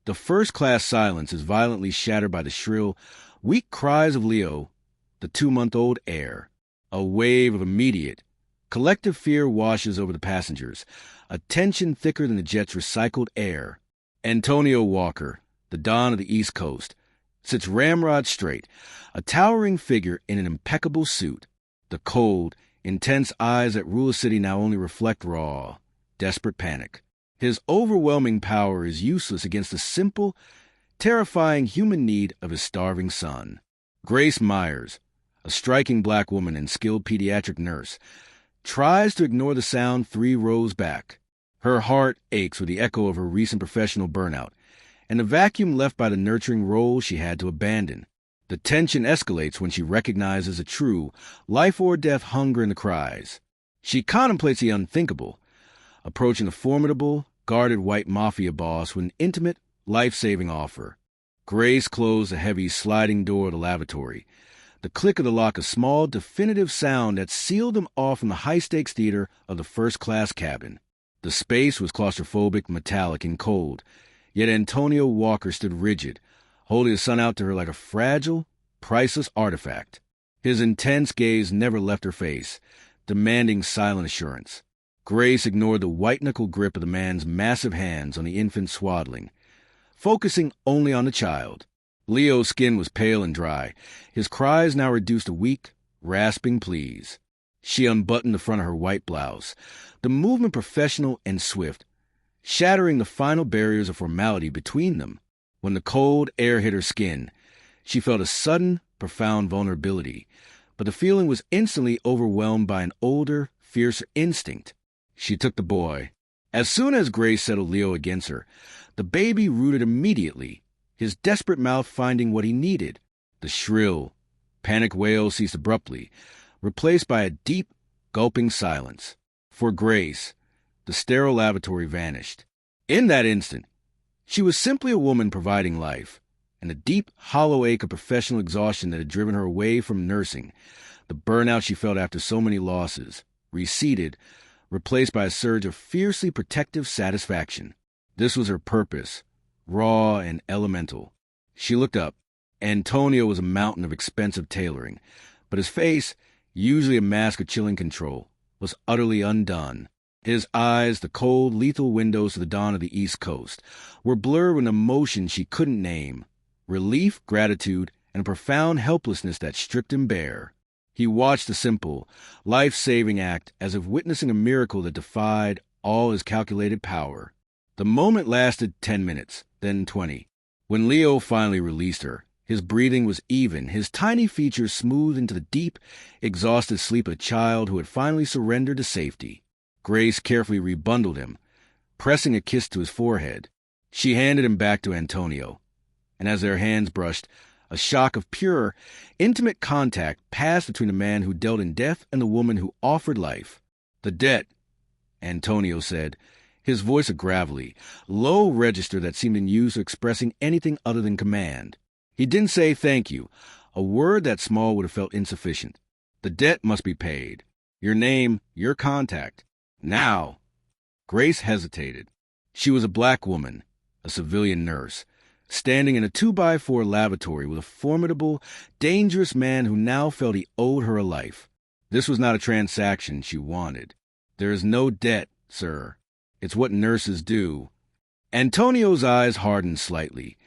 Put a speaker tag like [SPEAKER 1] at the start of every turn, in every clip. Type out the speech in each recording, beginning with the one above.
[SPEAKER 1] The first-class silence is violently shattered by the shrill, weak cries of Leo, the 2-month-old heir. A wave of immediate, collective fear washes over the passengers, a tension thicker than the jet's recycled air. Antonio Walker, the Don of the East Coast, sits ramrod straight, a towering figure in an impeccable suit. The cold, intense eyes that rule a city now only reflect raw, desperate panic. His overwhelming power is useless against the simple, terrifying human need of his starving son. Grace Myers, a striking black woman and skilled pediatric nurse, tries to ignore the sound 3 rows back. Her heart aches with the echo of her recent professional burnout, and the vacuum left by the nurturing role she had to abandon. The tension escalates when she recognizes a true, life-or-death hunger in the cries. She contemplates the unthinkable, approaching a formidable, guarded white mafia boss with an intimate, life-saving offer. Grace closed the heavy sliding door of the lavatory, the click of the lock a small, definitive sound that sealed them off from the high-stakes theater of the first-class cabin. The space was claustrophobic, metallic, and cold, yet Antonio Walker stood rigid, holding his son out to her like a fragile, priceless artifact. His intense gaze never left her face, demanding silent assurance. Grace ignored the white-knuckle grip of the man's massive hands on the infant's swaddling, focusing only on the child. Leo's skin was pale and dry, his cries now reduced to weak, rasping pleas. She unbuttoned the front of her white blouse, the movement professional and swift, shattering the final barriers of formality between them. When the cold air hit her skin, she felt a sudden, profound vulnerability, but the feeling was instantly overwhelmed by an older, fiercer instinct. She took the boy. As soon as Grace settled Leo against her, the baby rooted immediately, his desperate mouth finding what he needed. The shrill, panicked wail ceased abruptly, replaced by a deep, gulping silence. For Grace, the sterile lavatory vanished. In that instant, she was simply a woman providing life, and the deep, hollow ache of professional exhaustion that had driven her away from nursing, the burnout she felt after so many losses, receded, replaced by a surge of fiercely protective satisfaction. This was her purpose, raw and elemental. She looked up. Antonio was a mountain of expensive tailoring, but his face, usually a mask of chilling control, was utterly undone. His eyes, the cold, lethal windows to the dawn of the East Coast, were blurred with an emotion she couldn't name, relief, gratitude, and a profound helplessness that stripped him bare. He watched the simple, life-saving act as if witnessing a miracle that defied all his calculated power. The moment lasted 10 minutes, then 20. When Leo finally released her, his breathing was even, his tiny features smoothed into the deep, exhausted sleep of a child who had finally surrendered to safety. Grace carefully rebundled him, pressing a kiss to his forehead. She handed him back to Antonio, and as their hands brushed, a shock of pure, intimate contact passed between the man who dealt in death and the woman who offered life. "The debt," Antonio said, his voice a gravelly, low register that seemed unused to expressing anything other than command. He didn't say thank you, a word that small would have felt insufficient. "The debt must be paid. Your name, your contact. Now." Grace hesitated. She was a black woman, a civilian nurse, standing in a 2x4 lavatory with a formidable, dangerous man who now felt he owed her a life. This was not a transaction she wanted. "There is no debt, sir. It's what nurses do." Antonio's eyes hardened slightly,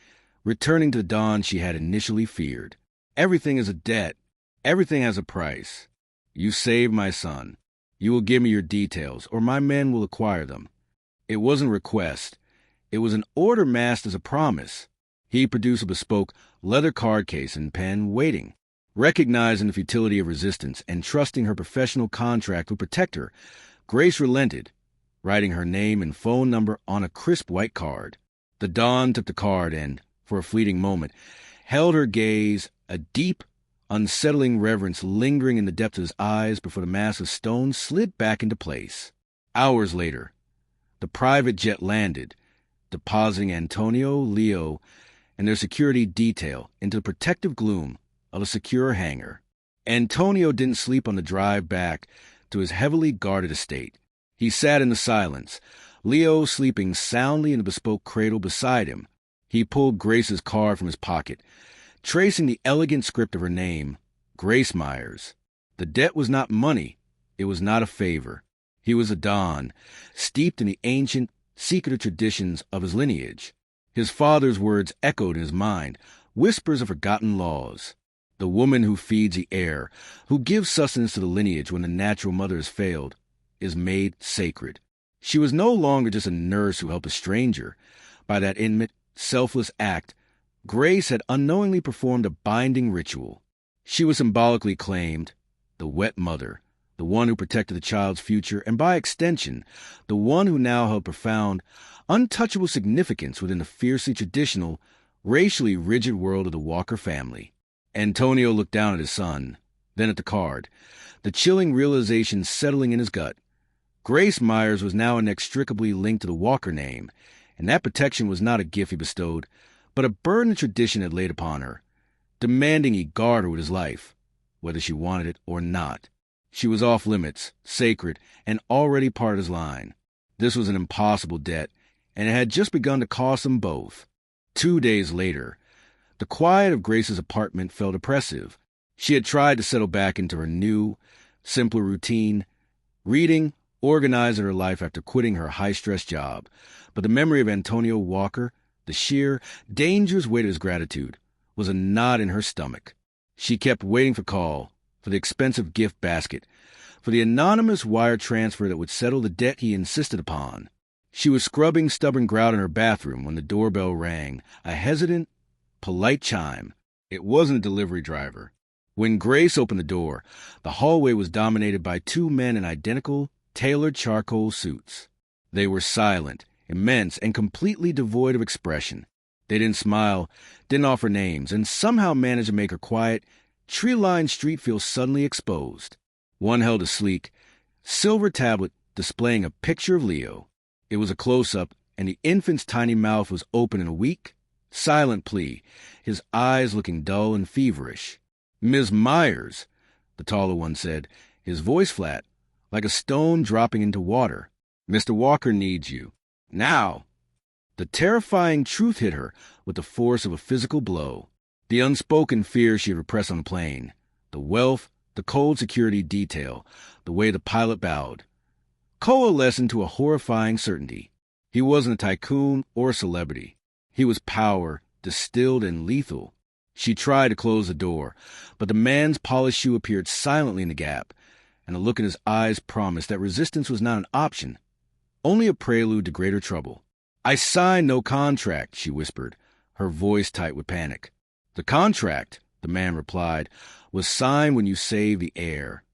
[SPEAKER 1] returning to the dawn she had initially feared. "Everything is a debt. Everything has a price. You saved my son. You will give me your details, or my men will acquire them." It wasn't a request. It was an order masked as a promise. He produced a bespoke leather card case and pen, waiting. Recognizing the futility of resistance and trusting her professional contract would protect her, Grace relented, writing her name and phone number on a crisp white card. The Don took the card and, for a fleeting moment, held her gaze, a deep, unsettling reverence lingering in the depths of his eyes before the mass of stone slid back into place. Hours later, the private jet landed, depositing Antonio, Leo, and their security detail into the protective gloom of a secure hangar. Antonio didn't sleep on the drive back to his heavily guarded estate. He sat in the silence, Leo sleeping soundly in the bespoke cradle beside him. He pulled Grace's card from his pocket, tracing the elegant script of her name, Grace Myers. The debt was not money. It was not a favor. He was a Don, steeped in the ancient, secretive traditions of his lineage. His father's words echoed in his mind, whispers of forgotten laws. The woman who feeds the heir, who gives sustenance to the lineage when the natural mother has failed, is made sacred. She was no longer just a nurse who helped a stranger. By that intimate, selfless act, Grace had unknowingly performed a binding ritual. She was symbolically claimed the wet mother, the one who protected the child's future, and by extension, the one who now held profound, untouchable significance within the fiercely traditional, racially rigid world of the Walker family. Antonio looked down at his son, then at the card, the chilling realization settling in his gut. Grace Myers was now inextricably linked to the Walker name, and that protection was not a gift he bestowed, but a burden tradition had laid upon her, demanding he guard her with his life, whether she wanted it or not. She was off limits, sacred, and already part of his line. This was an impossible debt, and it had just begun to cost them both. 2 days later, the quiet of Grace's apartment felt oppressive. She had tried to settle back into her new, simpler routine, reading, organizing her life after quitting her high-stress job, but the memory of Antonio Walker, the sheer, dangerous weight of his gratitude, was a knot in her stomach. She kept waiting for call, for the expensive gift basket, for the anonymous wire transfer that would settle the debt he insisted upon. She was scrubbing stubborn grout in her bathroom when the doorbell rang, a hesitant, polite chime. It wasn't a delivery driver. When Grace opened the door, the hallway was dominated by 2 men in identical, tailored charcoal suits. They were silent, immense, and completely devoid of expression. They didn't smile, didn't offer names, and somehow managed to make her quiet, tree-lined street feel suddenly exposed. One held a sleek, silver tablet displaying a picture of Leo. It was a close-up, and the infant's tiny mouth was open in a weak, silent plea, his eyes looking dull and feverish. "Miss Myers," the taller one said, his voice flat, like a stone dropping into water. "Mr. Walker needs you. Now." The terrifying truth hit her with the force of a physical blow. The unspoken fear she had repressed on the plane, the wealth, the cold security detail, the way the pilot bowed, coalesced into a horrifying certainty. He wasn't a tycoon or a celebrity. He was power, distilled and lethal. She tried to close the door, but the man's polished shoe appeared silently in the gap, and the look in his eyes promised that resistance was not an option, only a prelude to greater trouble. "I signed no contract," she whispered, her voice tight with panic. "The contract," the man replied, "was signed when you saved the heir."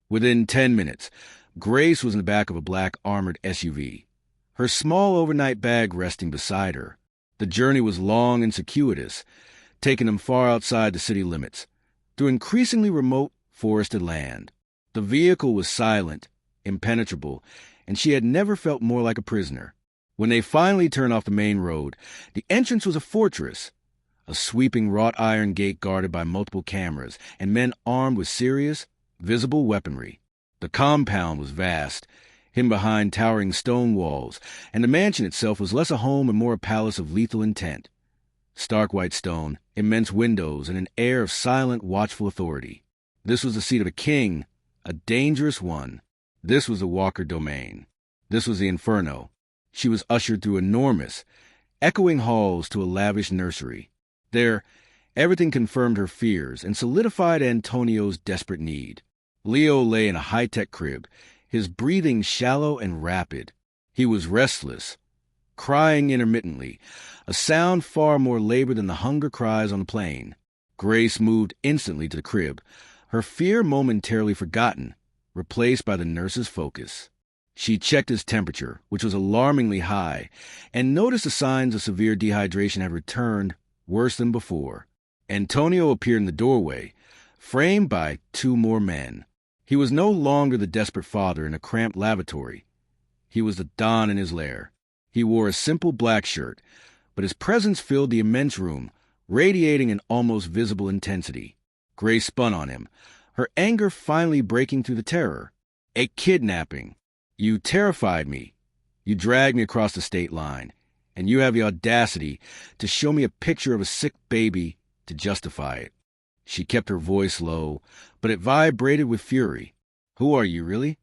[SPEAKER 1] Within 10 minutes, Grace was in the back of a black armored SUV, her small overnight bag resting beside her. The journey was long and circuitous, taking them far outside the city limits, through increasingly remote forested land. The vehicle was silent, impenetrable, and she had never felt more like a prisoner. When they finally turned off the main road, the entrance was a fortress, a sweeping wrought iron gate guarded by multiple cameras and men armed with serious, visible weaponry. The compound was vast, hidden behind towering stone walls, and the mansion itself was less a home and more a palace of lethal intent. Stark white stone, immense windows, and an air of silent, watchful authority. This was the seat of a king, a dangerous one. This was the Walker domain. This was the Inferno. She was ushered through enormous, echoing halls to a lavish nursery. There, everything confirmed her fears and solidified Antonio's desperate need. Leo lay in a high-tech crib, his breathing shallow and rapid. He was restless, crying intermittently, a sound far more labored than the hunger cries on the plane. Grace moved instantly to the crib, her fear momentarily forgotten, replaced by the nurse's focus. She checked his temperature, which was alarmingly high, and noticed the signs of severe dehydration had returned, worse than before. Antonio appeared in the doorway, framed by 2 more men. He was no longer the desperate father in a cramped lavatory. He was the Don in his lair. He wore a simple black shirt, but his presence filled the immense room, radiating an almost visible intensity. Grace spun on him, her anger finally breaking through the terror. "A kidnapping. You terrified me. You dragged me across the state line, And you have the audacity to show me a picture of a sick baby to justify it." She kept her voice low, but it vibrated with fury. "Who are you, really?"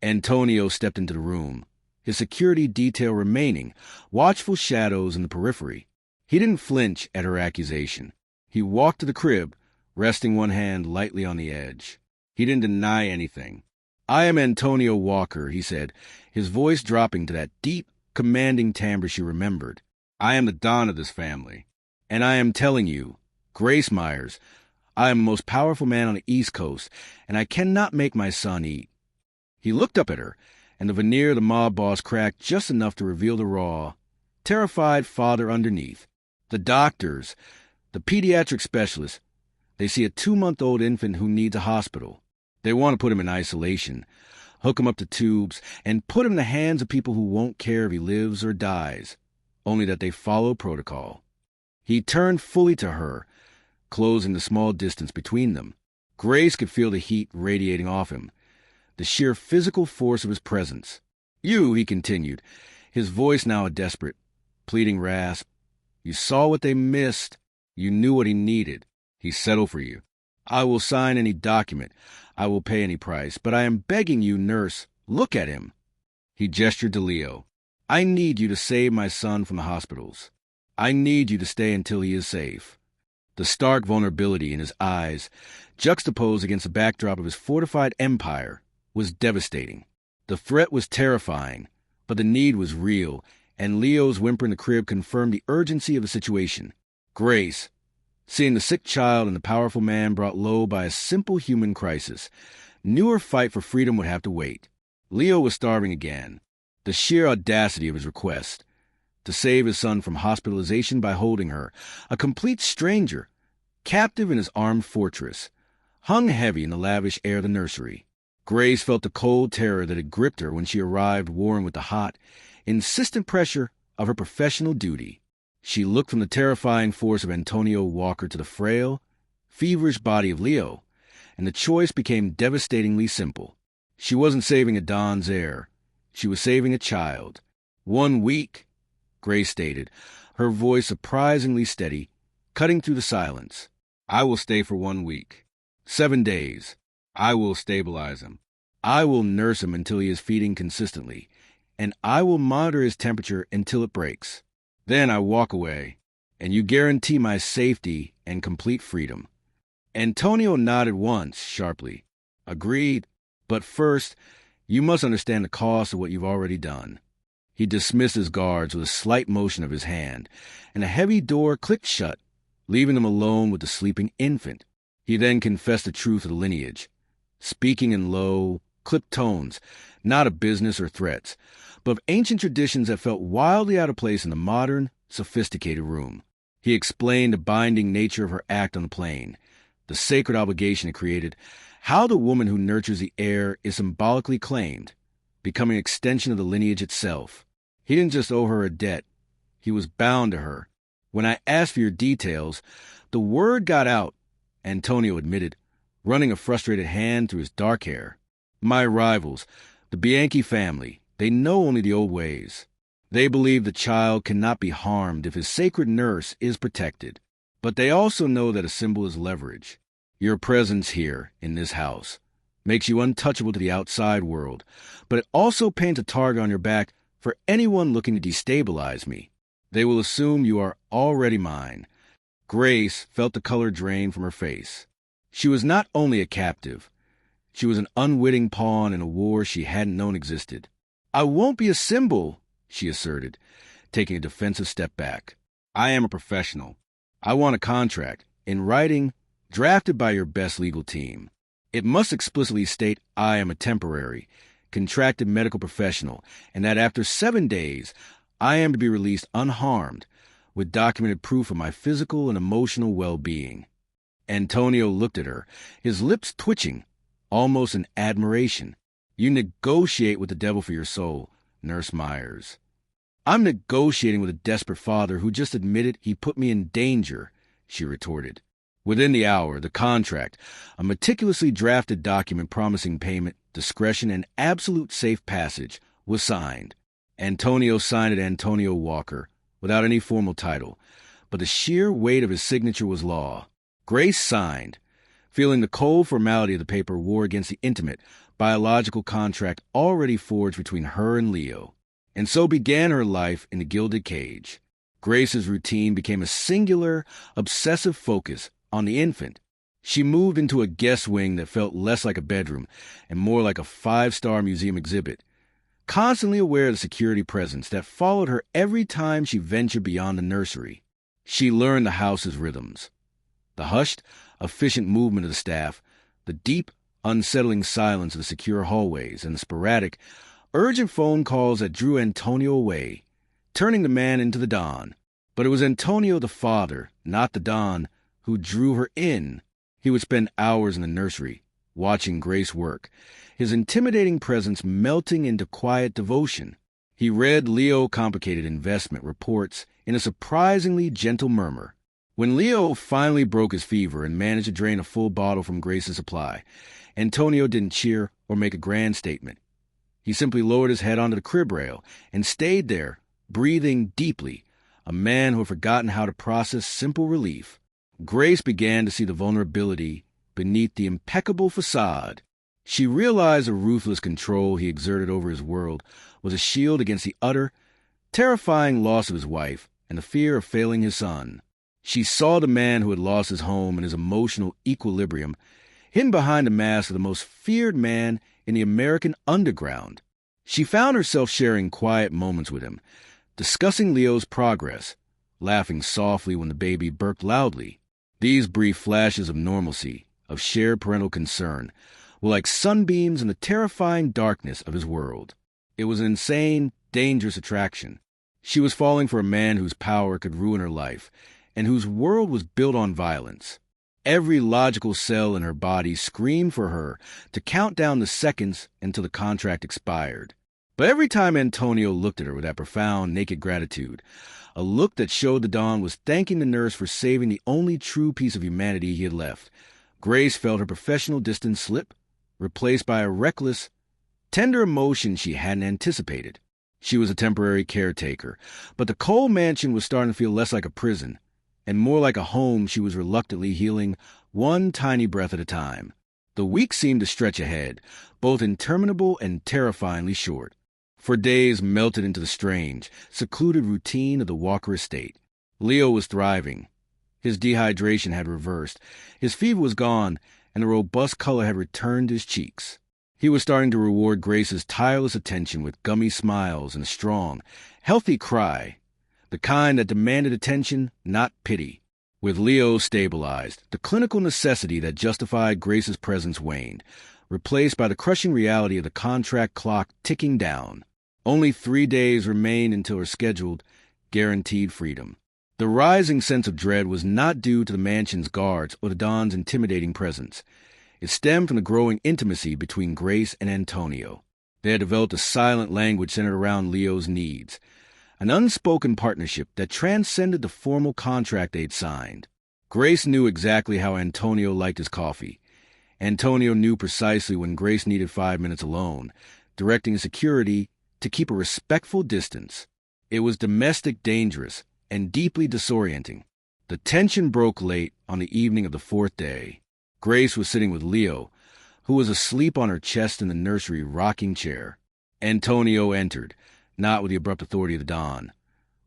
[SPEAKER 1] Antonio stepped into the room, his security detail remaining, watchful shadows in the periphery. He didn't flinch at her accusation. He walked to the crib, resting one hand lightly on the edge. He didn't deny anything. "I am Antonio Walker," he said, his voice dropping to that deep, commanding timbre she remembered. "I am the Don of this family. And I am telling you, Grace Myers, I am the most powerful man on the East Coast, and I cannot make my son eat." He looked up at her, and the veneer of the mob boss cracked just enough to reveal the raw, terrified father underneath. "The doctors, the pediatric specialists, they see a 2-month-old infant who needs a hospital. They want to put him in isolation, hook him up to tubes, and put him in the hands of people who won't care if he lives or dies, only that they follow protocol." He turned fully to her, closing the small distance between them. Grace could feel the heat radiating off him, the sheer physical force of his presence. "You," he continued, his voice now a desperate, pleading rasp, "you saw what they missed. You knew what he needed. He settled for you. I will sign any document. I will pay any price. But I am begging you, nurse, look at him." He gestured to Leo. "I need you to save my son from the hospitals. I need you to stay until he is safe." The stark vulnerability in his eyes, juxtaposed against the backdrop of his fortified empire, was devastating. The threat was terrifying, but the need was real, and Leo's whimper in the crib confirmed the urgency of the situation. Grace, seeing the sick child and the powerful man brought low by a simple human crisis, knew her fight for freedom would have to wait. Leo was starving again. The sheer audacity of his request, to save his son from hospitalization by holding her, a complete stranger, captive in his armed fortress, hung heavy in the lavish air of the nursery. Grace felt the cold terror that had gripped her when she arrived warring with the hot, insistent pressure of her professional duty. She looked from the terrifying force of Antonio Walker to the frail, feverish body of Leo, and the choice became devastatingly simple. She wasn't saving a Don's heir. She was saving a child. 1 week, Grace stated, her voice surprisingly steady, cutting through the silence. "I will stay for 1 week. 7 days. I will stabilize him. I will nurse him until he is feeding consistently, and I will monitor his temperature until it breaks. Then I walk away, and you guarantee my safety and complete freedom." Antonio nodded once, sharply. "Agreed. But first, you must understand the cost of what you've already done." He dismissed his guards with a slight motion of his hand, and a heavy door clicked shut, leaving them alone with the sleeping infant. He then confessed the truth of the lineage, speaking in low, clipped tones, not of business or threats, but of ancient traditions that felt wildly out of place in the modern, sophisticated room. He explained the binding nature of her act on the plane, the sacred obligation it created, how the woman who nurtures the heir is symbolically claimed, becoming an extension of the lineage itself. He didn't just owe her a debt. He was bound to her. "When I asked for your details, the word got out," Antonio admitted, running a frustrated hand through his dark hair. "My rivals, the Bianchi family, they know only the old ways. They believe the child cannot be harmed if his sacred nurse is protected. But they also know that a symbol is leverage. Your presence here, in this house, makes you untouchable to the outside world, but it also paints a target on your back for anyone looking to destabilize me. They will assume you are already mine." Grace felt the color drain from her face. She was not only a captive, she was an unwitting pawn in a war she hadn't known existed. "I won't be a symbol," she asserted, taking a defensive step back. "I am a professional. I want a contract, in writing, drafted by your best legal team. It must explicitly state I am a temporary, contracted medical professional, and that after 7 days, I am to be released unharmed, with documented proof of my physical and emotional well-being." Antonio looked at her, his lips twitching, almost in admiration. "You negotiate with the devil for your soul, Nurse Myers." "I'm negotiating with a desperate father who just admitted he put me in danger," she retorted. Within the hour, the contract, a meticulously drafted document promising payment, discretion, and absolute safe passage, was signed. Antonio signed it Antonio Walker, without any formal title, but the sheer weight of his signature was law. Grace signed, feeling the cold formality of the paper war against the intimate, biological contract already forged between her and Leo. And so began her life in the gilded cage. Grace's routine became a singular, obsessive focus on the infant. She moved into a guest wing that felt less like a bedroom and more like a five-star museum exhibit, constantly aware of the security presence that followed her every time she ventured beyond the nursery. She learned the house's rhythms. The hushed, efficient movement of the staff, the deep, unsettling silence of the secure hallways, and the sporadic, urgent phone calls that drew Antonio away, turning the man into the Don. But it was Antonio the father, not the Don, who drew her in. He would spend hours in the nursery, watching Grace work, his intimidating presence melting into quiet devotion. He read Leo complicated investment reports in a surprisingly gentle murmur. When Leo finally broke his fever and managed to drain a full bottle from Grace's supply, Antonio didn't cheer or make a grand statement. He simply lowered his head onto the crib rail and stayed there, breathing deeply, a man who had forgotten how to process simple relief. Grace began to see the vulnerability beneath the impeccable facade. She realized the ruthless control he exerted over his world was a shield against the utter, terrifying loss of his wife and the fear of failing his son. She saw the man who had lost his home and his emotional equilibrium hidden behind the mask of the most feared man in the American underground. She found herself sharing quiet moments with him, discussing Leo's progress, laughing softly when the baby burped loudly. These brief flashes of normalcy, of shared parental concern, were like sunbeams in the terrifying darkness of his world. It was an insane, dangerous attraction. She was falling for a man whose power could ruin her life, and whose world was built on violence. Every logical cell in her body screamed for her to count down the seconds until the contract expired. But every time Antonio looked at her with that profound, naked gratitude, a look that showed the Don was thanking the nurse for saving the only true piece of humanity he had left, Grace felt her professional distance slip, replaced by a reckless, tender emotion she hadn't anticipated. She was a temporary caretaker, but the Cole mansion was starting to feel less like a prison, and more like a home she was reluctantly healing one tiny breath at a time. The weeks seemed to stretch ahead, both interminable and terrifyingly short. For days melted into the strange, secluded routine of the Walker estate. Leo was thriving. His dehydration had reversed, his fever was gone, and the robust color had returned to his cheeks. He was starting to reward Grace's tireless attention with gummy smiles and a strong, healthy cry, the kind that demanded attention, not pity. With Leo stabilized, the clinical necessity that justified Grace's presence waned, replaced by the crushing reality of the contract clock ticking down. Only 3 days remained until her scheduled, guaranteed freedom. The rising sense of dread was not due to the mansion's guards or the Don's intimidating presence. It stemmed from the growing intimacy between Grace and Antonio. They had developed a silent language centered around Leo's needs, an unspoken partnership that transcended the formal contract they'd signed. Grace knew exactly how Antonio liked his coffee. Antonio knew precisely when Grace needed 5 minutes alone, directing security to keep a respectful distance. It was domestic dangerous and deeply disorienting. The tension broke late on the evening of the 4th day. Grace was sitting with Leo, who was asleep on her chest in the nursery rocking chair. Antonio entered, not with the abrupt authority of the Don,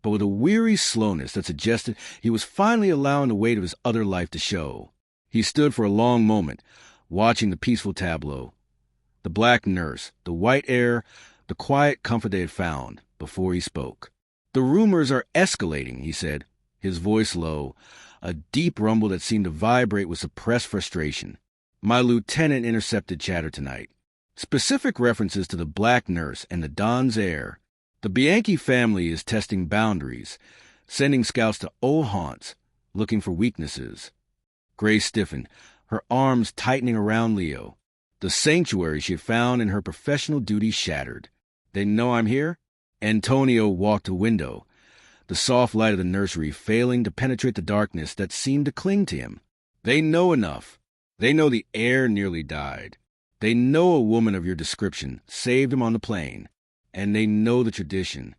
[SPEAKER 1] but with a weary slowness that suggested he was finally allowing the weight of his other life to show. He stood for a long moment, watching the peaceful tableau. The black nurse, the white air, the quiet comfort they had found, before he spoke. "The rumors are escalating," he said, his voice low, a deep rumble that seemed to vibrate with suppressed frustration. "My lieutenant intercepted chatter tonight. Specific references to the black nurse and the Don's heir. The Bianchi family is testing boundaries, sending scouts to old haunts, looking for weaknesses." Grace stiffened, her arms tightening around Leo. The sanctuary she had found in her professional duty shattered. "They know I'm here?" Antonio walked to a window, the soft light of the nursery failing to penetrate the darkness that seemed to cling to him. "They know enough. They know the heir nearly died. They know a woman of your description saved him on the plane. And they know the tradition."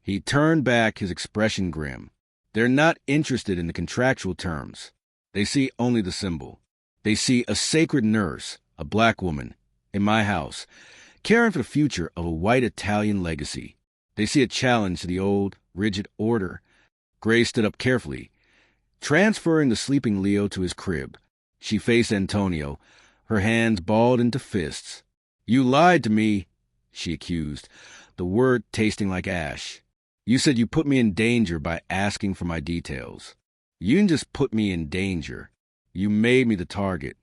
[SPEAKER 1] He turned back, his expression grim. They're not interested in the contractual terms. They see only the symbol. They see a sacred nurse, a black woman, in my house, caring for the future of a white Italian legacy. They see a challenge to the old, rigid order. Grace stood up carefully, transferring the sleeping Leo to his crib. She faced Antonio, her hands balled into fists. "You lied to me," she accused, the word tasting like ash. "You said you put me in danger by asking for my details. You didn't just put me in danger. You made me the target."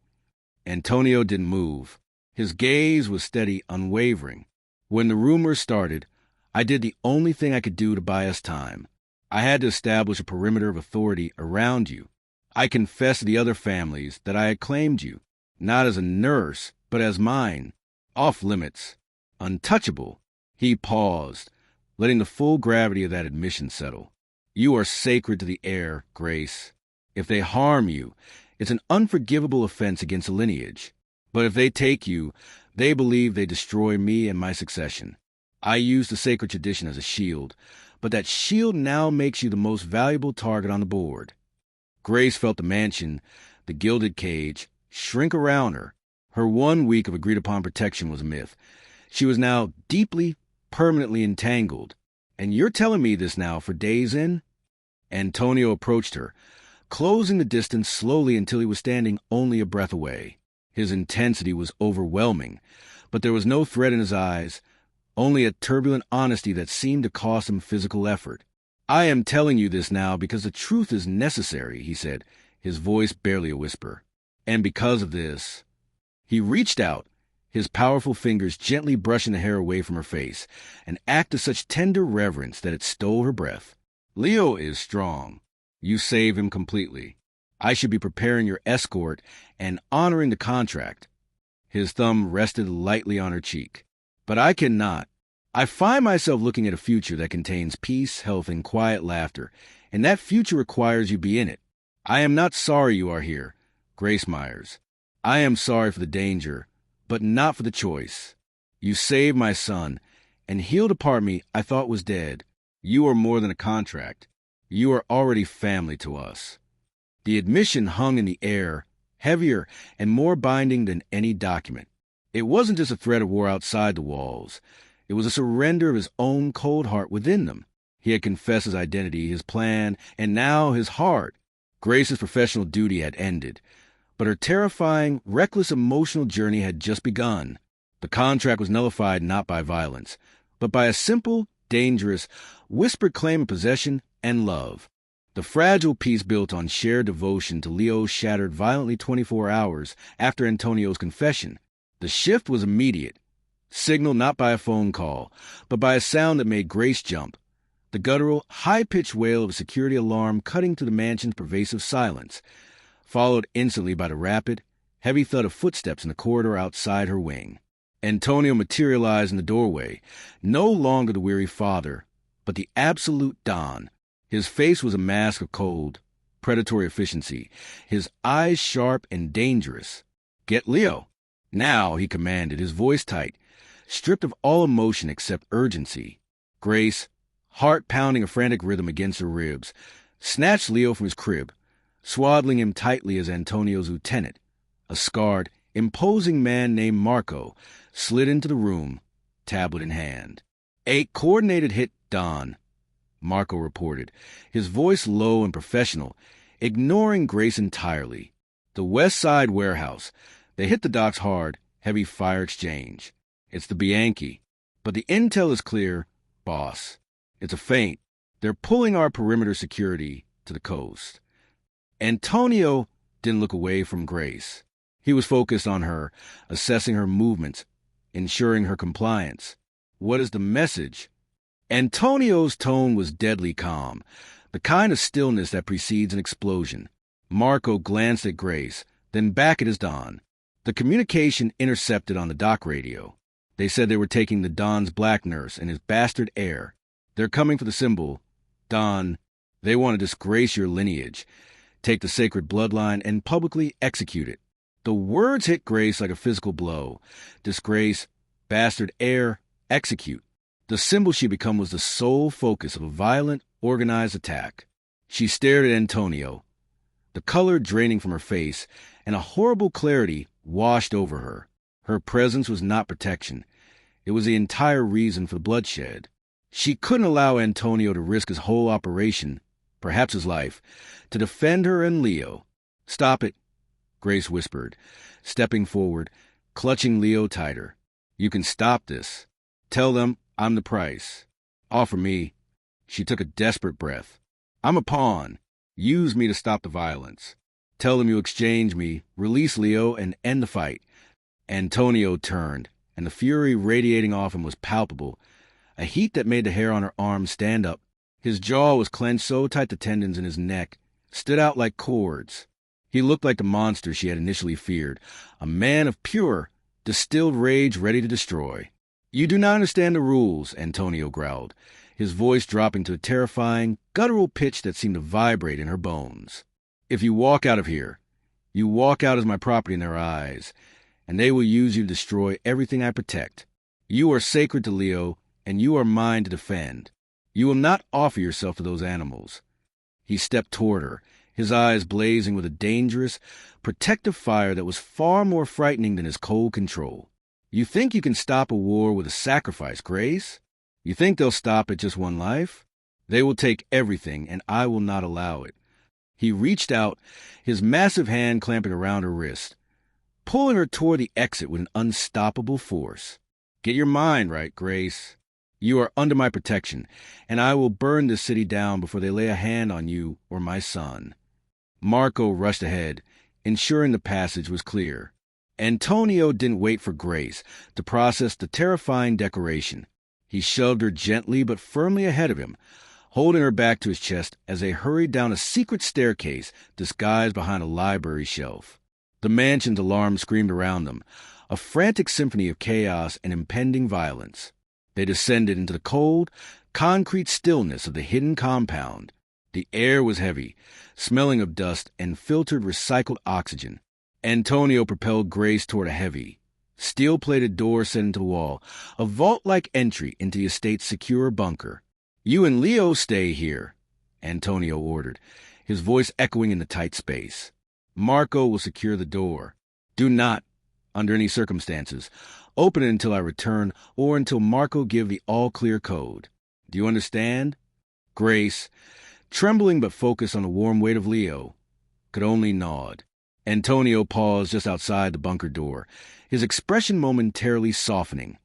[SPEAKER 1] Antonio didn't move. His gaze was steady, unwavering. "When the rumors started, I did the only thing I could do to buy us time. I had to establish a perimeter of authority around you. I confessed to the other families that I had claimed you, not as a nurse, but as mine. Off limits. Untouchable." He paused, letting the full gravity of that admission settle. "You are sacred to the heir, Grace. If they harm you, it's an unforgivable offense against a lineage. But if they take you, they believe they destroy me and my succession. I use the sacred tradition as a shield, but that shield now makes you the most valuable target on the board." Grace felt the mansion, the gilded cage, shrink around her. Her 1 week of agreed-upon protection was a myth. She was now deeply, permanently entangled. "And you're telling me this now for days in?" Antonio approached her, closing the distance slowly until he was standing only a breath away. His intensity was overwhelming, but there was no threat in his eyes, only a turbulent honesty that seemed to cost him physical effort. "I am telling you this now because the truth is necessary," he said, his voice barely a whisper. "And because of this..." He reached out, his powerful fingers gently brushing the hair away from her face, an act of such tender reverence that it stole her breath. "Leo is strong. You save him completely. I should be preparing your escort and honoring the contract." His thumb rested lightly on her cheek. "But I cannot. I find myself looking at a future that contains peace, health, and quiet laughter, and that future requires you be in it. I am not sorry you are here, Grace Myers. I am sorry for the danger, but not for the choice. You saved my son and healed a part of me I thought was dead. You are more than a contract. You are already family to us." The admission hung in the air, heavier and more binding than any document. It wasn't just a threat of war outside the walls. It was a surrender of his own cold heart within them. He had confessed his identity, his plan, and now his heart. Grace's professional duty had ended, but her terrifying, reckless emotional journey had just begun. The contract was nullified not by violence, but by a simple, dangerous, whispered claim of possession and love. The fragile peace built on shared devotion to Leo shattered violently 24 hours after Antonio's confession. The shift was immediate, signaled not by a phone call, but by a sound that made Grace jump. The guttural, high-pitched wail of a security alarm cutting through the mansion's pervasive silence, followed instantly by the rapid, heavy thud of footsteps in the corridor outside her wing. Antonio materialized in the doorway, no longer the weary father, but the absolute Don. His face was a mask of cold, predatory efficiency, his eyes sharp and dangerous. "Get Leo." "Now," he commanded, his voice tight, stripped of all emotion except urgency. Grace, heart pounding a frantic rhythm against her ribs, snatched Leo from his crib, swaddling him tightly as Antonio's lieutenant. A scarred, imposing man named Marco slid into the room, tablet in hand. "A coordinated hit, Don," Marco reported, his voice low and professional, ignoring Grace entirely. "The West Side warehouse. They hit the docks hard, heavy fire exchange. It's the Bianchi. But the intel is clear, boss. It's a feint. They're pulling our perimeter security to the coast." Antonio didn't look away from Grace. He was focused on her, assessing her movements, ensuring her compliance. "What is the message?" Antonio's tone was deadly calm, the kind of stillness that precedes an explosion. Marco glanced at Grace, then back at his Don. The communication intercepted on the dock radio. They said they were taking the Don's black nurse and his bastard heir. "They're coming for the symbol. Don, they want to disgrace your lineage, take the sacred bloodline, and publicly execute it." The words hit Grace like a physical blow. Disgrace, bastard heir, execute. The symbol she had become was the sole focus of a violent, organized attack. She stared at Antonio, the color draining from her face, and a horrible clarity washed over her. Her presence was not protection. It was the entire reason for the bloodshed. She couldn't allow Antonio to risk his whole operation, perhaps his life, to defend her and Leo. "Stop it," Grace whispered, stepping forward, clutching Leo tighter. "You can stop this. Tell them I'm the price. Offer me." She took a desperate breath. "I'm a pawn. Use me to stop the violence. Tell them you exchange me, release Leo, and end the fight." Antonio turned, and the fury radiating off him was palpable, a heat that made the hair on her arms stand up. His jaw was clenched so tight the tendons in his neck stood out like cords. He looked like the monster she had initially feared, a man of pure, distilled rage ready to destroy. "You do not understand the rules," Antonio growled, his voice dropping to a terrifying, guttural pitch that seemed to vibrate in her bones. "If you walk out of here, you walk out as my property in their eyes, and they will use you to destroy everything I protect. You are sacred to Leo, and you are mine to defend. You will not offer yourself to those animals." He stepped toward her, his eyes blazing with a dangerous, protective fire that was far more frightening than his cold control. "You think you can stop a war with a sacrifice, Grace? You think they'll stop at just one life? They will take everything, and I will not allow it." He reached out, his massive hand clamping around her wrist, pulling her toward the exit with an unstoppable force. "Get your mind right, Grace. You are under my protection, and I will burn this city down before they lay a hand on you or my son." Marco rushed ahead, ensuring the passage was clear. Antonio didn't wait for Grace to process the terrifying declaration. He shoved her gently but firmly ahead of him, holding her back to his chest as they hurried down a secret staircase disguised behind a library shelf. The mansion's alarm screamed around them, a frantic symphony of chaos and impending violence. They descended into the cold, concrete stillness of the hidden compound. The air was heavy, smelling of dust and filtered recycled oxygen. Antonio propelled Grace toward a heavy, steel-plated door set into the wall, a vault-like entry into the estate's secure bunker. "You and Leo stay here," Antonio ordered, his voice echoing in the tight space. "Marco will secure the door. Do not, under any circumstances, open it until I return or until Marco give the all-clear code. Do you understand?" Grace, trembling but focused on the warm weight of Leo, could only nod. Antonio paused just outside the bunker door, his expression momentarily softening,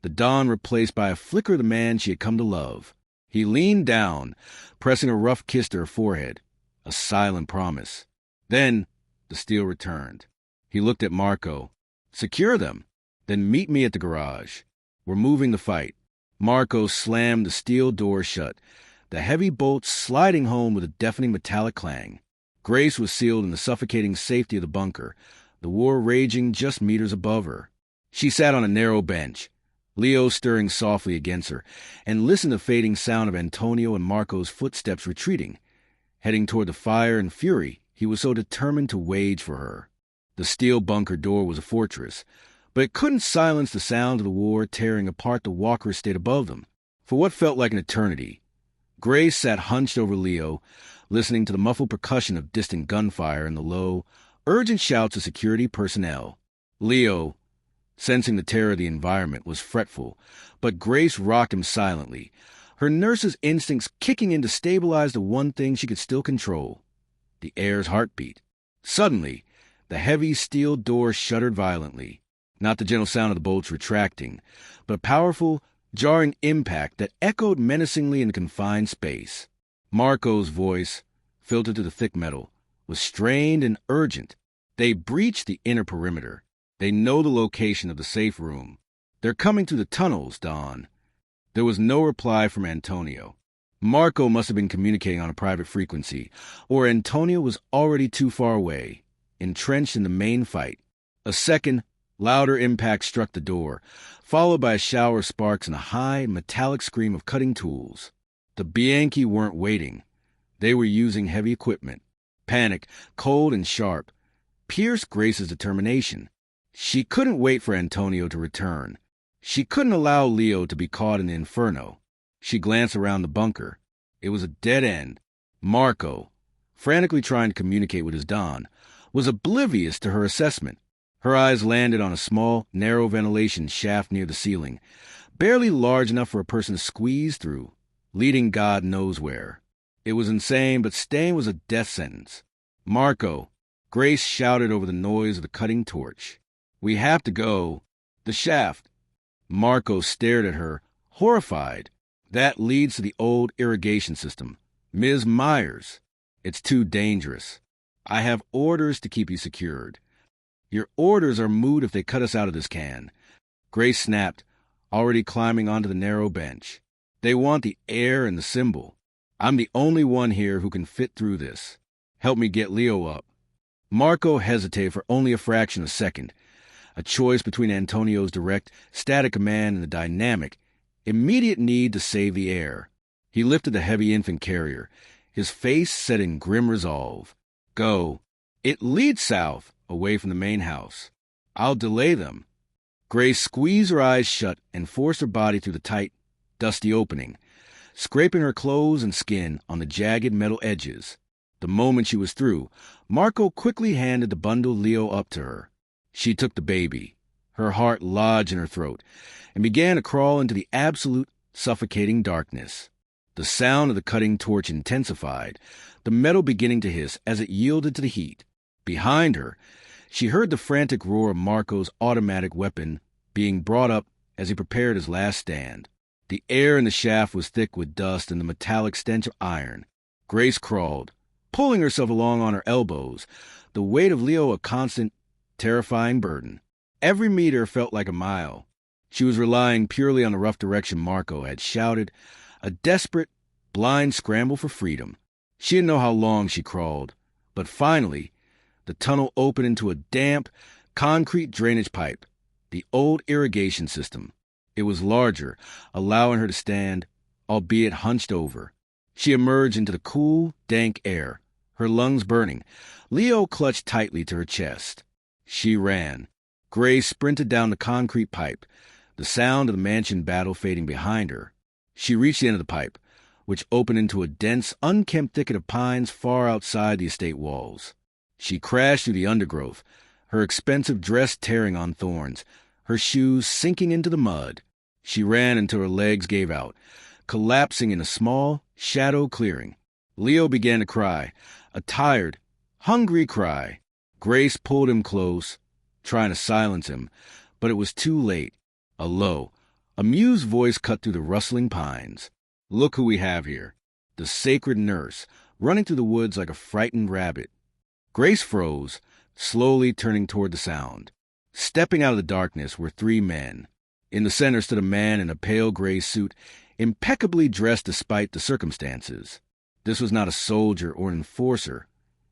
[SPEAKER 1] the dawn replaced by a flicker of the man she had come to love. He leaned down, pressing a rough kiss to her forehead, a silent promise. Then the steel returned. He looked at Marco. "Secure them, then meet me at the garage. We're moving the fight." Marco slammed the steel door shut, the heavy bolts sliding home with a deafening metallic clang. Grace was sealed in the suffocating safety of the bunker, the war raging just meters above her. She sat on a narrow bench, Leo stirring softly against her, and listened to the fading sound of Antonio and Marco's footsteps retreating, heading toward the fire and fury he was so determined to wage for her. The steel bunker door was a fortress, but it couldn't silence the sound of the war tearing apart the Walker estate above them. For what felt like an eternity, Grace sat hunched over Leo, listening to the muffled percussion of distant gunfire and the low, urgent shouts of security personnel. Leo, sensing the terror of the environment, was fretful, but Grace rocked him silently, her nurse's instincts kicking in to stabilize the one thing she could still control, the heir's heartbeat. Suddenly, the heavy steel door shuddered violently, not the gentle sound of the bolts retracting, but a powerful, jarring impact that echoed menacingly in the confined space. Marco's voice, filtered through the thick metal, was strained and urgent. "They breached the inner perimeter. They know the location of the safe room. They're coming through the tunnels, Don." There was no reply from Antonio. Marco must have been communicating on a private frequency, or Antonio was already too far away, entrenched in the main fight. A second, louder impact struck the door, followed by a shower of sparks and a high, metallic scream of cutting tools. The Bianchi weren't waiting. They were using heavy equipment. Panic, cold and sharp, pierced Grace's determination. She couldn't wait for Antonio to return. She couldn't allow Leo to be caught in the inferno. She glanced around the bunker. It was a dead end. Marco, frantically trying to communicate with his Don, was oblivious to her assessment. Her eyes landed on a small, narrow ventilation shaft near the ceiling, barely large enough for a person to squeeze through, leading God knows where. It was insane, but staying was a death sentence. "Marco," Grace shouted over the noise of the cutting torch. "We have to go. The shaft." Marco stared at her, horrified. "That leads to the old irrigation system. Ms. Myers. It's too dangerous. I have orders to keep you secured." "Your orders are moot if they cut us out of this can." Grace snapped, already climbing onto the narrow bench. "They want the air and the symbol. I'm the only one here who can fit through this. Help me get Leo up." Marco hesitated for only a fraction of a second, a choice between Antonio's direct, static command and the dynamic, immediate need to save the air. He lifted the heavy infant carrier, his face set in grim resolve. "Go. It leads south, away from the main house. I'll delay them." Grace squeezed her eyes shut and forced her body through the tight, dusty opening, scraping her clothes and skin on the jagged metal edges. The moment she was through, Marco quickly handed the bundled Leo up to her. She took the baby, her heart lodged in her throat, and began to crawl into the absolute, suffocating darkness. The sound of the cutting torch intensified, the metal beginning to hiss as it yielded to the heat. Behind her, she heard the frantic roar of Marco's automatic weapon being brought up as he prepared his last stand. The air in the shaft was thick with dust and the metallic stench of iron. Grace crawled, pulling herself along on her elbows, the weight of Leo a constant, terrifying burden. Every meter felt like a mile. She was relying purely on the rough direction Marco had shouted, a desperate, blind scramble for freedom. She didn't know how long she crawled, but finally, the tunnel opened into a damp, concrete drainage pipe, the old irrigation system. It was larger, allowing her to stand, albeit hunched over. She emerged into the cool, dank air, her lungs burning. Leo clutched tightly to her chest. She ran. Grace sprinted down the concrete pipe, the sound of the mansion battle fading behind her. She reached the end of the pipe, which opened into a dense, unkempt thicket of pines far outside the estate walls. She crashed through the undergrowth, her expensive dress tearing on thorns, her shoes sinking into the mud. She ran until her legs gave out, collapsing in a small, shadow clearing. Leo began to cry, a tired, hungry cry. Grace pulled him close, trying to silence him, but it was too late. A low, amused voice cut through the rustling pines. "Look who we have here. The sacred nurse, running through the woods like a frightened rabbit." Grace froze, slowly turning toward the sound. Stepping out of the darkness were three men. In the center stood a man in a pale gray suit, impeccably dressed despite the circumstances. This was not a soldier or an enforcer.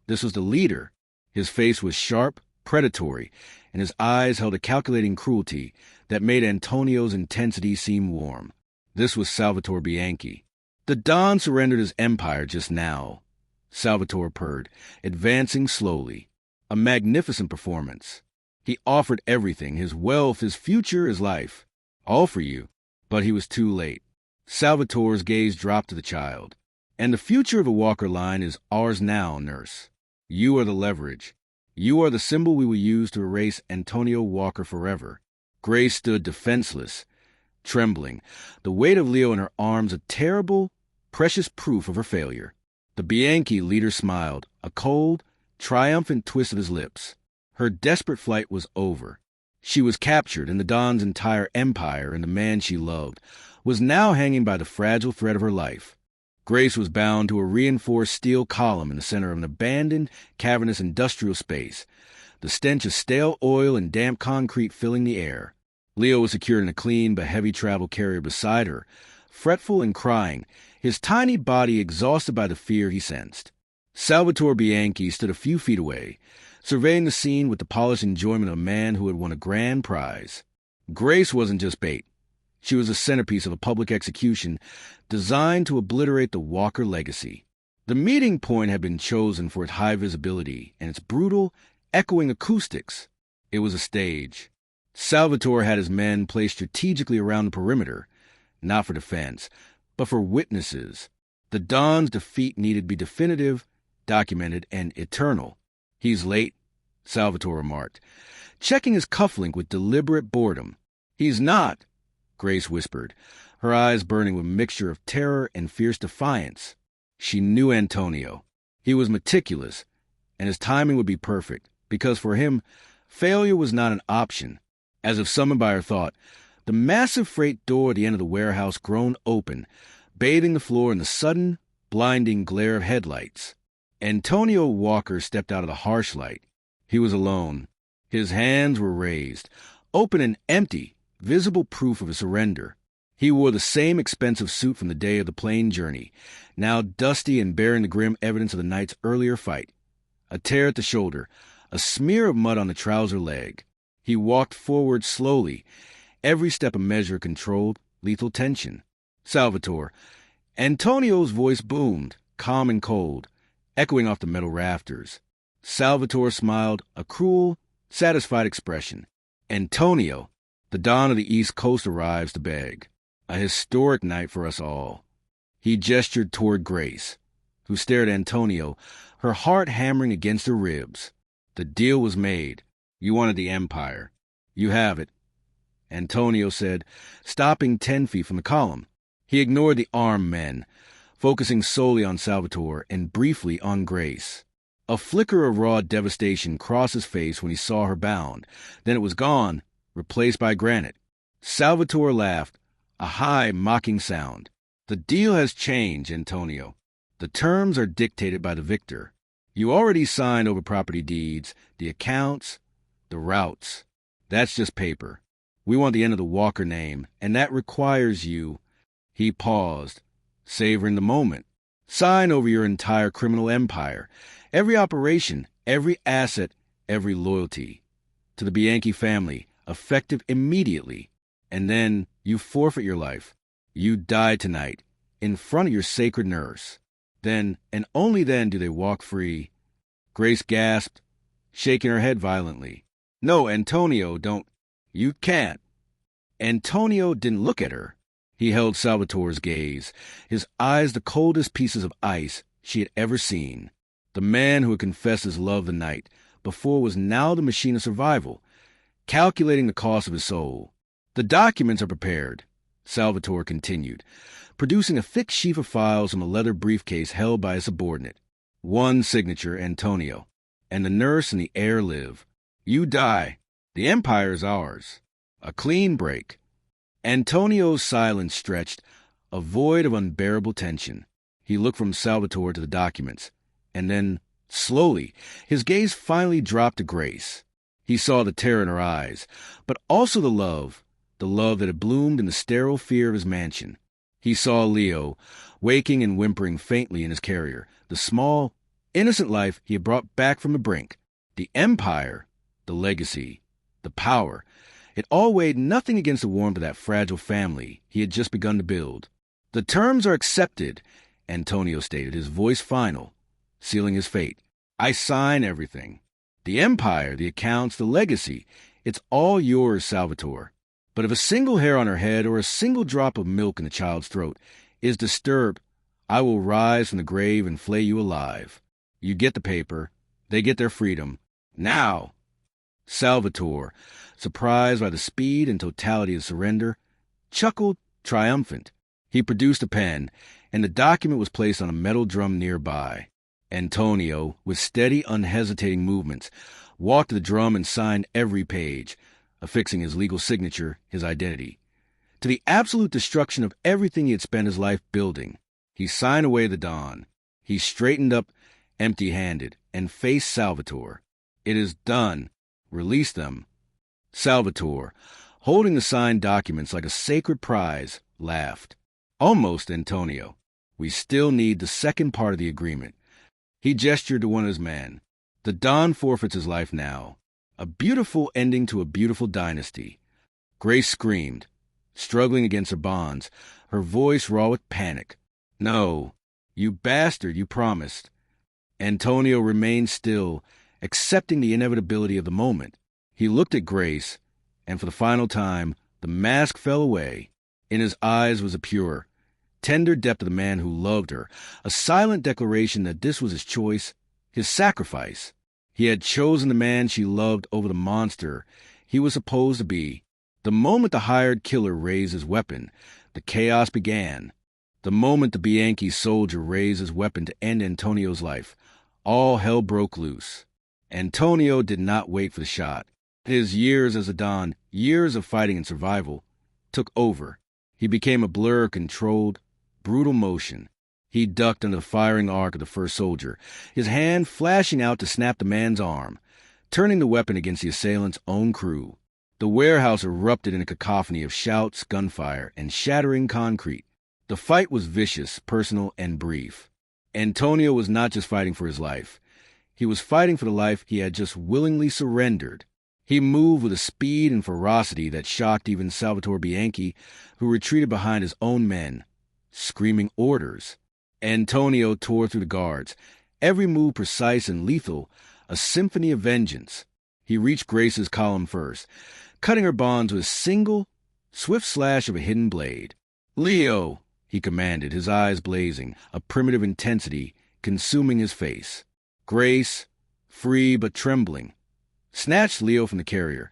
[SPEAKER 1] This was the leader. His face was sharp, predatory, and his eyes held a calculating cruelty that made Antonio's intensity seem warm. This was Salvatore Bianchi. "The Don surrendered his empire just now," Salvatore purred, advancing slowly. "A magnificent performance. He offered everything, his wealth, his future, his life. All for you. But he was too late." Salvatore's gaze dropped to the child. "And the future of the Walker line is ours now, nurse. You are the leverage. You are the symbol we will use to erase Antonio Walker forever." Grace stood defenseless, trembling, the weight of Leo in her arms a terrible, precious proof of her failure. The Bianchi leader smiled, a cold, triumphant twist of his lips. Her desperate flight was over. She was captured, and the Don's entire empire and the man she loved was now hanging by the fragile thread of her life. Grace was bound to a reinforced steel column in the center of an abandoned, cavernous industrial space, the stench of stale oil and damp concrete filling the air. Leo was secured in a clean but heavy travel carrier beside her, fretful and crying, his tiny body exhausted by the fear he sensed. Salvatore Bianchi stood a few feet away, surveying the scene with the polished enjoyment of a man who had won a grand prize. Grace wasn't just bait. She was the centerpiece of a public execution designed to obliterate the Walker legacy. The meeting point had been chosen for its high visibility and its brutal, echoing acoustics. It was a stage. Salvatore had his men placed strategically around the perimeter, not for defense, but for witnesses. The Don's defeat needed to be definitive, documented, and eternal. "He's late," Salvatore remarked, checking his cufflink with deliberate boredom. "He's not," Grace whispered, her eyes burning with a mixture of terror and fierce defiance. She knew Antonio. He was meticulous, and his timing would be perfect, because for him, failure was not an option. As if summoned by her thought, the massive freight door at the end of the warehouse groaned open, bathing the floor in the sudden, blinding glare of headlights. Antonio Walker stepped out of the harsh light. He was alone. His hands were raised, open and empty, visible proof of his surrender. He wore the same expensive suit from the day of the plane journey, now dusty and bearing the grim evidence of the night's earlier fight. A tear at the shoulder, a smear of mud on the trouser leg. He walked forward slowly, every step a measure of controlled, lethal tension. "Salvatore." Antonio's voice boomed, calm and cold, echoing off the metal rafters. Salvatore smiled, a cruel, satisfied expression. "Antonio." The Don of the East Coast arrives to beg. A historic night for us all. He gestured toward Grace, who stared at Antonio, her heart hammering against her ribs. "The deal was made. You wanted the Empire. You have it," Antonio said, stopping 10 feet from the column. He ignored the armed men, focusing solely on Salvatore and briefly on Grace. A flicker of raw devastation crossed his face when he saw her bound. Then it was gone, replaced by granite. Salvatore laughed, a high, mocking sound. "The deal has changed, Antonio. The terms are dictated by the victor. You already signed over property deeds, the accounts, the routes. That's just paper. We want the end of the Walker name, and that requires you." He paused, savoring the moment. "Sign over your entire criminal empire, every operation, every asset, every loyalty. To the Bianchi family, effective immediately. And then you forfeit your life. You die tonight, in front of your sacred nurse. Then, and only then, do they walk free." Grace gasped, shaking her head violently. "No, Antonio, don't. You can't." Antonio didn't look at her. He held Salvatore's gaze, his eyes the coldest pieces of ice she had ever seen. The man who had confessed his love the night before was now the machine of survival, calculating the cost of his soul. "The documents are prepared," Salvatore continued, producing a thick sheaf of files from a leather briefcase held by a subordinate. "One signature, Antonio, and the nurse and the heir live. You die. The Empire is ours. A clean break." Antonio's silence stretched, a void of unbearable tension. He looked from Salvatore to the documents, and then, slowly, his gaze finally dropped to Grace. He saw the terror in her eyes, but also the love that had bloomed in the sterile fear of his mansion. He saw Leo, waking and whimpering faintly in his carrier, the small, innocent life he had brought back from the brink. The Empire, the legacy, the power, it all weighed nothing against the warmth of that fragile family he had just begun to build. "The terms are accepted," Antonio stated, his voice final, sealing his fate. "I sign everything. The Empire, the accounts, the legacy, it's all yours, Salvatore. But if a single hair on her head or a single drop of milk in the child's throat is disturbed, I will rise from the grave and flay you alive. You get the paper. They get their freedom. Now!" Salvatore, surprised by the speed and totality of surrender, chuckled triumphant. He produced a pen, and the document was placed on a metal drum nearby. Antonio, with steady, unhesitating movements, walked to the drum and signed every page, affixing his legal signature, his identity. To the absolute destruction of everything he had spent his life building, he signed away the Don. He straightened up, empty-handed, and faced Salvatore. "It is done. Release them." Salvatore, holding the signed documents like a sacred prize, laughed. "Almost, Antonio. We still need the second part of the agreement." He gestured to one of his men. "The Don forfeits his life now. A beautiful ending to a beautiful dynasty." Grace screamed, struggling against her bonds, her voice raw with panic. "No, you bastard, you promised." Antonio remained still, accepting the inevitability of the moment. He looked at Grace, and for the final time, the mask fell away. In his eyes was a pure, tender depth of the man who loved her, a silent declaration that this was his choice, his sacrifice. He had chosen the man she loved over the monster he was supposed to be. The moment the hired killer raised his weapon, the chaos began. The moment the Bianchi soldier raised his weapon to end Antonio's life, all hell broke loose. Antonio did not wait for the shot. His years as a Don, years of fighting and survival, took over. He became a blur of controlled, brutal motion. He ducked under the firing arc of the first soldier, his hand flashing out to snap the man's arm, turning the weapon against the assailant's own crew. The warehouse erupted in a cacophony of shouts, gunfire, and shattering concrete. The fight was vicious, personal, and brief. Antonio was not just fighting for his life. He was fighting for the life he had just willingly surrendered. He moved with a speed and ferocity that shocked even Salvatore Bianchi, who retreated behind his own men, screaming orders. Antonio tore through the guards, every move precise and lethal, a symphony of vengeance. He reached Grace's column first, cutting her bonds with a single, swift slash of a hidden blade. "Leo!" he commanded, his eyes blazing, a primitive intensity consuming his face. Grace, free but trembling, snatched Leo from the carrier,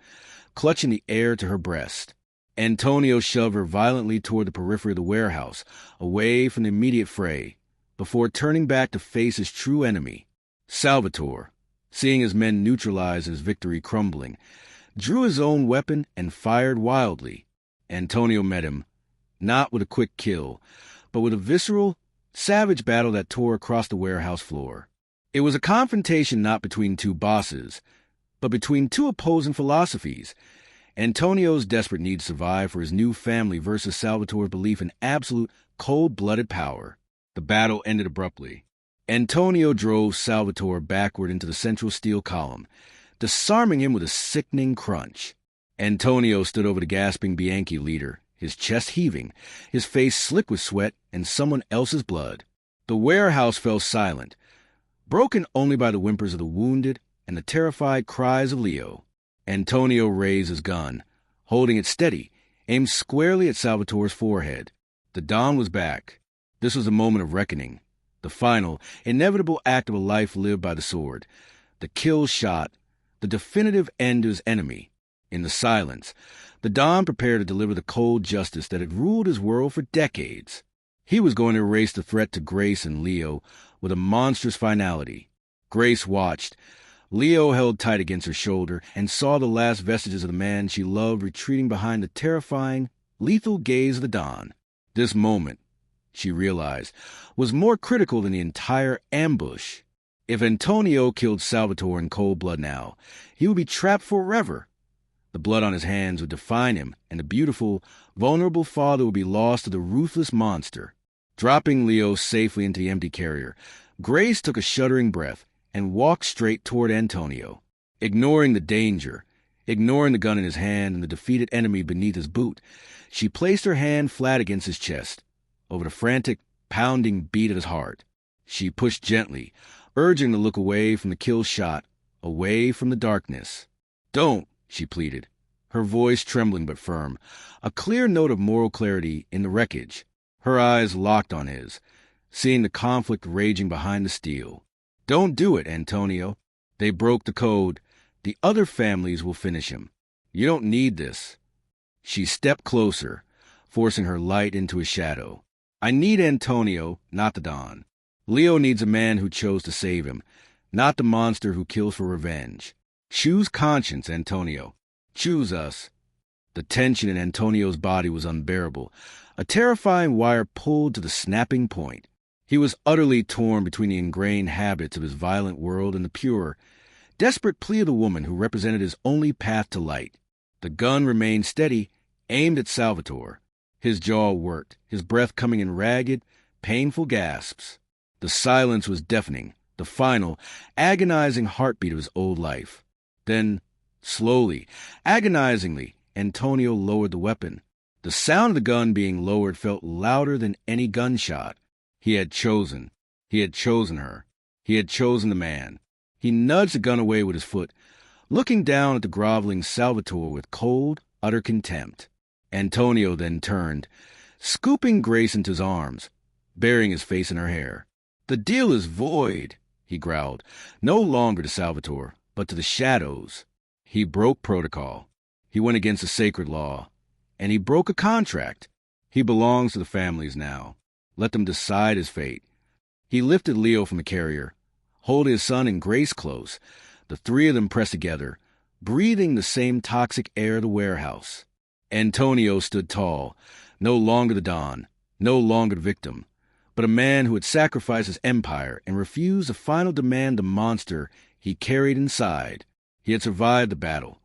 [SPEAKER 1] clutching the air to her breast. Antonio shoved her violently toward the periphery of the warehouse, away from the immediate fray, before turning back to face his true enemy. Salvatore, seeing his men neutralize his victory crumbling, drew his own weapon and fired wildly. Antonio met him, not with a quick kill, but with a visceral, savage battle that tore across the warehouse floor. It was a confrontation not between two bosses, but between two opposing philosophies. Antonio's desperate need to survive for his new family versus Salvatore's belief in absolute, cold-blooded power. The battle ended abruptly. Antonio drove Salvatore backward into the central steel column, disarming him with a sickening crunch. Antonio stood over the gasping Bianchi leader, his chest heaving, his face slick with sweat and someone else's blood. The warehouse fell silent, broken only by the whimpers of the wounded and the terrified cries of Leo. Antonio raised his gun, holding it steady, aimed squarely at Salvatore's forehead. The Don was back. This was a moment of reckoning, the final, inevitable act of a life lived by the sword, the kill shot, the definitive end to his enemy. In the silence, the Don prepared to deliver the cold justice that had ruled his world for decades. He was going to erase the threat to Grace and Leo with a monstrous finality. Grace watched. Leo held tight against her shoulder and saw the last vestiges of the man she loved retreating behind the terrifying, lethal gaze of the Don. This moment, she realized, was more critical than the entire ambush. If Antonio killed Salvatore in cold blood now, he would be trapped forever. The blood on his hands would define him, and the beautiful, vulnerable father would be lost to the ruthless monster. Dropping Leo safely into the empty carrier, Grace took a shuddering breath and walked straight toward Antonio. Ignoring the danger, ignoring the gun in his hand and the defeated enemy beneath his boot, she placed her hand flat against his chest, over the frantic, pounding beat of his heart. She pushed gently, urging to look away from the kill shot, away from the darkness. "Don't," she pleaded, her voice trembling but firm, a clear note of moral clarity in the wreckage. Her eyes locked on his, seeing the conflict raging behind the steel. "Don't do it, Antonio. They broke the code. The other families will finish him. You don't need this." She stepped closer, forcing her light into his shadow. "I need Antonio, not the Don. Leo needs a man who chose to save him, not the monster who kills for revenge. Choose conscience, Antonio. Choose us." The tension in Antonio's body was unbearable, a terrifying wire pulled to the snapping point. He was utterly torn between the ingrained habits of his violent world and the pure, desperate plea of the woman who represented his only path to light. The gun remained steady, aimed at Salvatore. His jaw worked, his breath coming in ragged, painful gasps. The silence was deafening, the final, agonizing heartbeat of his old life. Then, slowly, agonizingly, Antonio lowered the weapon. The sound of the gun being lowered felt louder than any gunshot. He had chosen. He had chosen her. He had chosen the man. He nudged the gun away with his foot, looking down at the groveling Salvatore with cold, utter contempt. Antonio then turned, scooping Grace into his arms, burying his face in her hair. "The deal is void," he growled, no longer to Salvatore, but to the shadows. He broke protocol. He went against the sacred law. And he broke a contract. He belongs to the families now. Let them decide his fate. He lifted Leo from the carrier, holding his son and Grace close. The three of them pressed together, breathing the same toxic air of the warehouse. Antonio stood tall, no longer the Don, no longer the victim, but a man who had sacrificed his empire and refused the final demand the monster he carried inside. He had survived the battle,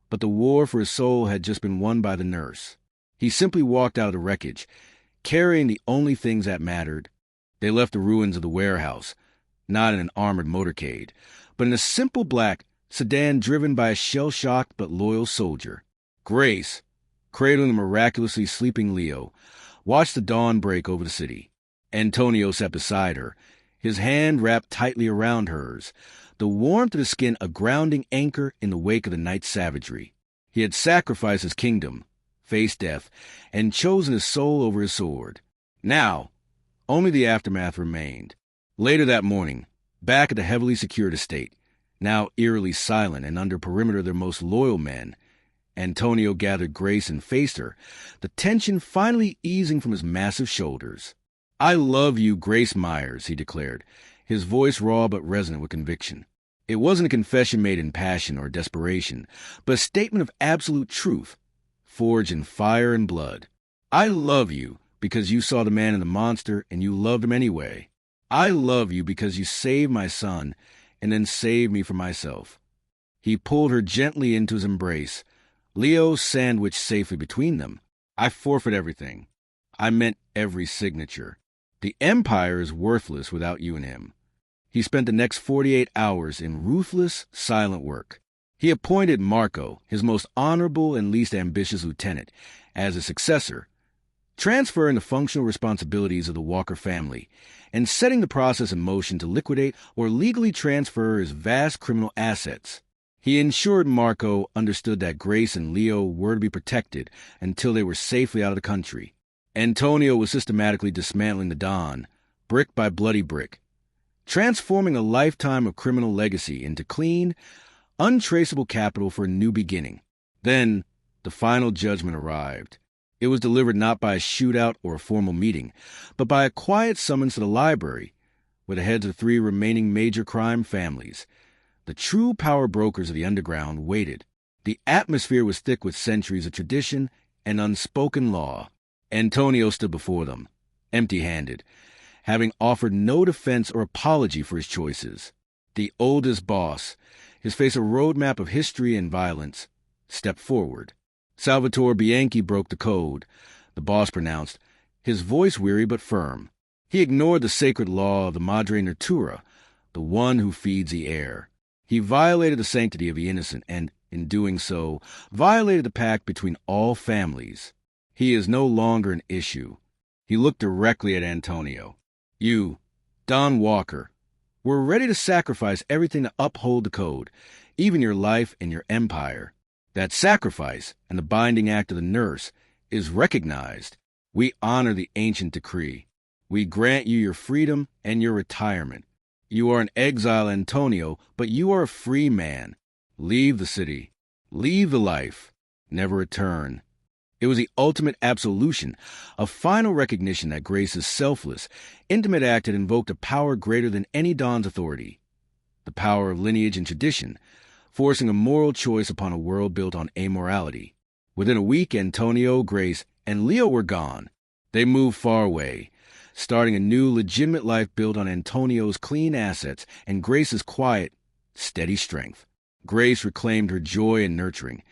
[SPEAKER 1] but the war for his soul had just been won by the nurse. He simply walked out of the wreckage, carrying the only things that mattered. They left the ruins of the warehouse, not in an armored motorcade, but in a simple black sedan driven by a shell-shocked but loyal soldier. Grace, cradling the miraculously sleeping Leo, watched the dawn break over the city. Antonio sat beside her, his hand wrapped tightly around hers, the warmth of his skin a grounding anchor in the wake of the night's savagery. He had sacrificed his kingdom, faced death, and chosen his soul over his sword. Now, only the aftermath remained. Later that morning, back at the heavily secured estate, now eerily silent and under perimeter of their most loyal men, Antonio gathered Grace and faced her, the tension finally easing from his massive shoulders. "I love you, Grace Myers," he declared, his voice raw but resonant with conviction. It wasn't a confession made in passion or desperation, but a statement of absolute truth, forged in fire and blood. "I love you because you saw the man in the monster and you loved him anyway. I love you because you saved my son and then saved me from myself." He pulled her gently into his embrace, Leo sandwiched safely between them. "I forfeit everything. I meant every signature. The Empire is worthless without you and him." He spent the next 48 hours in ruthless, silent work. He appointed Marco, his most honorable and least ambitious lieutenant, as his successor, transferring the functional responsibilities of the Walker family and setting the process in motion to liquidate or legally transfer his vast criminal assets. He ensured Marco understood that Grace and Leo were to be protected until they were safely out of the country. Antonio was systematically dismantling the Don, brick by bloody brick, transforming a lifetime of criminal legacy into clean, untraceable capital for a new beginning. Then, the final judgment arrived. It was delivered not by a shootout or a formal meeting, but by a quiet summons to the library, where the heads of 3 remaining major crime families, the true power brokers of the underground, waited. The atmosphere was thick with centuries of tradition and unspoken law. Antonio stood before them, empty-handed, having offered no defense or apology for his choices. The oldest boss, his face a roadmap of history and violence, stepped forward. Salvatore Bianchi broke the code, the boss pronounced, his voice weary but firm. He ignored the sacred law of the Madre Natura, the one who feeds the air. He violated the sanctity of the innocent and, in doing so, violated the pact between all families. He is no longer an issue. He looked directly at Antonio. "You, Don Walker, were ready to sacrifice everything to uphold the code, even your life and your empire. That sacrifice, and the binding act of the nurse, is recognized. We honor the ancient decree. We grant you your freedom and your retirement. You are an exile, Antonio, but you are a free man. Leave the city. Leave the life. Never return." It was the ultimate absolution, a final recognition that Grace's selfless, intimate act had invoked a power greater than any Don's authority, the power of lineage and tradition, forcing a moral choice upon a world built on amorality. Within a week, Antonio, Grace, and Leo were gone. They moved far away, starting a new, legitimate life built on Antonio's clean assets and Grace's quiet, steady strength. Grace reclaimed her joy in nurturing,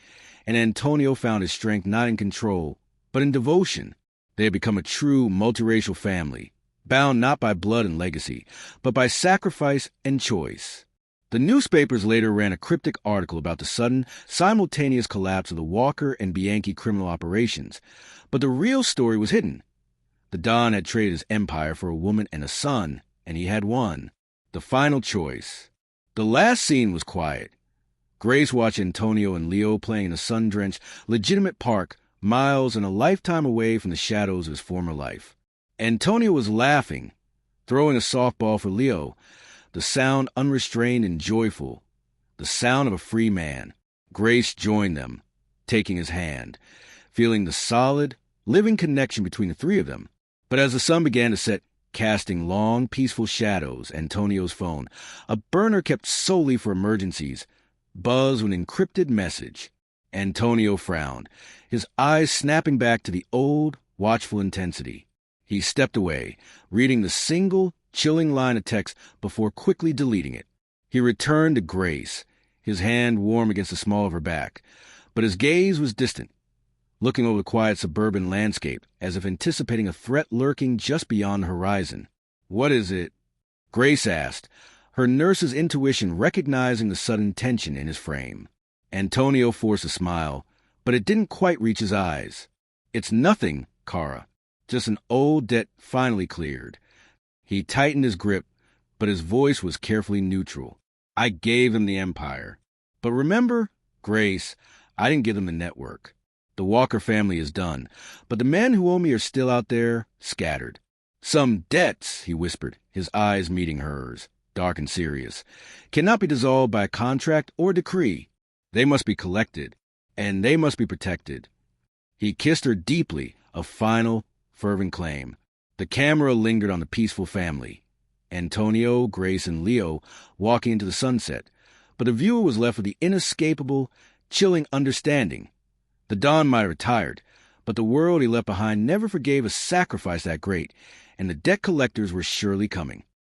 [SPEAKER 1] and Antonio found his strength not in control, but in devotion. They had become a true multiracial family, bound not by blood and legacy, but by sacrifice and choice. The newspapers later ran a cryptic article about the sudden, simultaneous collapse of the Walker and Bianchi criminal operations, but the real story was hidden. The Don had traded his empire for a woman and a son, and he had won. The final choice. The last scene was quiet. Grace watched Antonio and Leo playing in a sun-drenched, legitimate park miles and a lifetime away from the shadows of his former life. Antonio was laughing, throwing a softball for Leo, the sound unrestrained and joyful, the sound of a free man. Grace joined them, taking his hand, feeling the solid, living connection between the three of them. But as the sun began to set, casting long, peaceful shadows, Antonio's phone, a burner kept solely for emergencies, buzzed with an encrypted message. Antonio frowned, his eyes snapping back to the old, watchful intensity. He stepped away, reading the single, chilling line of text before quickly deleting it. He returned to Grace, his hand warm against the small of her back, but his gaze was distant, looking over the quiet suburban landscape as if anticipating a threat lurking just beyond the horizon. "What is it?" Grace asked, her nurse's intuition recognizing the sudden tension in his frame. Antonio forced a smile, but it didn't quite reach his eyes. "It's nothing, Kara. Just an old debt finally cleared." He tightened his grip, but his voice was carefully neutral. "I gave them the Empire. But remember, Grace, I didn't give them the network. The Walker family is done, but the men who owe me are still out there, scattered. Some debts," he whispered, his eyes meeting hers, dark and serious, "cannot be dissolved by a contract or decree. They must be collected, and they must be protected." He kissed her deeply, a final, fervent claim. The camera lingered on the peaceful family, Antonio, Grace, and Leo walking into the sunset, but the viewer was left with the inescapable, chilling understanding. The Don might have retired, but the world he left behind never forgave a sacrifice that great, and the debt collectors were surely coming.